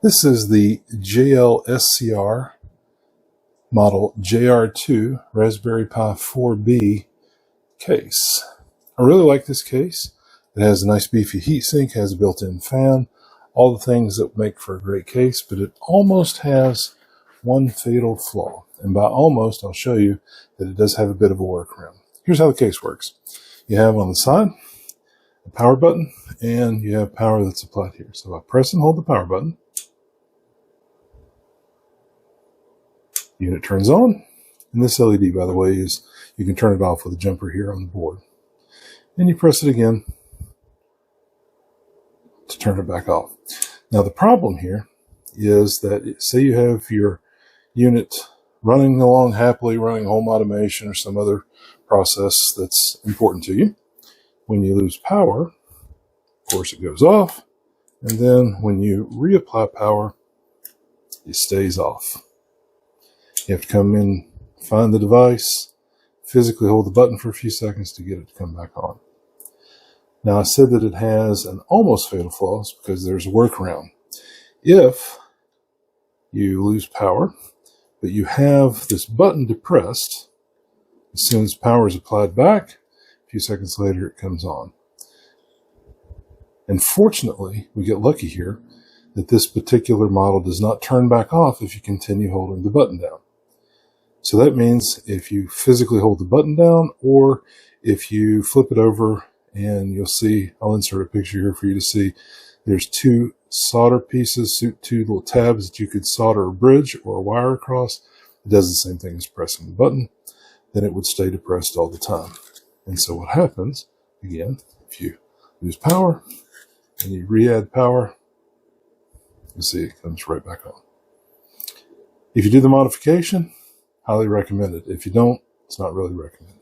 This is the JLSCR model JR2 Raspberry Pi 4B case. I really like this case. It has a nice beefy heatsink, has a built-in fan, all the things that make for a great case, but it almost has one fatal flaw. And by almost, I'll show you that it does have a bit of a workaround. Here's how the case works. You have on the side a power button, and you have power that's applied here. So I press and hold the power button. Unit turns on, and this LED, by the way, is you can turn it off with a jumper here on the board. And you press it again to turn it back off. Now the problem here is that, say you have your unit running along happily, running home automation or some other process that's important to you. When you lose power, of course it goes off, and then when you reapply power, it stays off. You have to come in, find the device, physically hold the button for a few seconds to get it to come back on. Now I said that it has an almost fatal flaw because there's a workaround. If you lose power, but you have this button depressed, as soon as power is applied back, a few seconds later it comes on. And fortunately, we get lucky here that this particular model does not turn back off if you continue holding the button down. So that means if you physically hold the button down, or if you flip it over, and you'll see, I'll insert a picture here for you to see, there's two solder pieces, two little tabs that you could solder a bridge or a wire across. It does the same thing as pressing the button. Then it would stay depressed all the time. And so what happens, again, if you lose power and you re-add power, you see it comes right back on. If you do the modification, highly recommend it. If you don't, it's not really recommended.